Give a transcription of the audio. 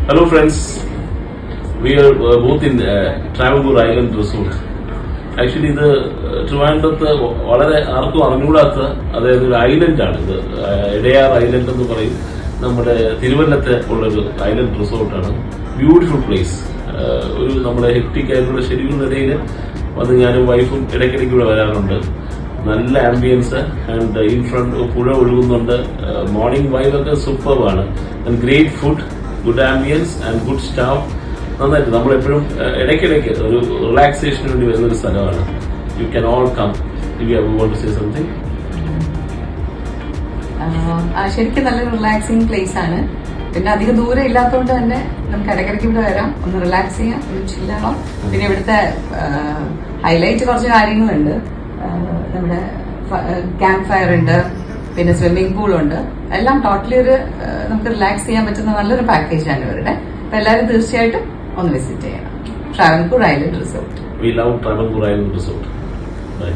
Hello friends, we are both in Travancore Island Resort. Actually ഇത് ട്രിവാൻഡ്രത്ത് വളരെ ആർക്കും അറിഞ്ഞുകൂടാത്ത അതായത് ഒരു ഐലൻഡാണ് ഇത്. ഇടയാർ ഐലൻഡ് എന്ന് പറയും. നമ്മുടെ തിരുവല്ലത്തെ ഉള്ളൊരു ഐലൻഡ് റിസോർട്ടാണ്. Beautiful place. ഒരു നമ്മുടെ ഹെക്ടിക് ആയിട്ടുള്ള ഷെഡ്യൂളിനിടയിൽ വന്ന് ഞാനും വൈഫും ഇടയ്ക്കിടയ്ക്ക് ഇവിടെ വരാറുണ്ട്. നല്ല ആംബിയൻസ് ആൻഡ് ഇൻ ഫ്രണ്ട് പുഴ ഒഴുകുന്നുണ്ട്. മോർണിംഗ് വൈബൊക്കെ സൂപ്പർബാണ്. And great food, good ambience and good staff. നന്നായിട്ട് നമ്മളെപ്പോഴും ഇടയ്ക്കിടയ്ക്ക് ഒരു റിലാക്സേഷന് വേണ്ടി വരുന്നൊരു സ്ഥലമാണ്. You can all come if you want to say something. ശരിക്കും നല്ലൊരു റിലാക്സിങ് പ്ലേസ് ആണ്. പിന്നെ അധികം ദൂരം ഇല്ലാത്തതുകൊണ്ട് തന്നെ നമുക്ക് ഇടയ്ക്കിടയ്ക്ക് ഇവിടെ വരാം, ഒന്ന് റിലാക്സ് ചെയ്യാം, ഒന്ന് ചില്ലാവാം. പിന്നെ ഇവിടുത്തെ ഹൈലൈറ്റ് കുറച്ച് കാര്യങ്ങളുണ്ട്. നമ്മുടെ ക്യാമ്പ് ഫയർ ഉണ്ട്, പിന്നെ സ്വിമ്മിംഗ് പൂൾ ഉണ്ട്. എല്ലാം ടോട്ടലി ഒരു നമുക്ക് റിലാക്സ് ചെയ്യാൻ പറ്റുന്ന നല്ലൊരു പാക്കേജാണ് ഇവരുടെ. അപ്പൊ എല്ലാവരും തീർച്ചയായിട്ടും ഒന്ന് വിസിറ്റ് ചെയ്യണം. Travancore island resort. We love Travancore Island Resort. Bye.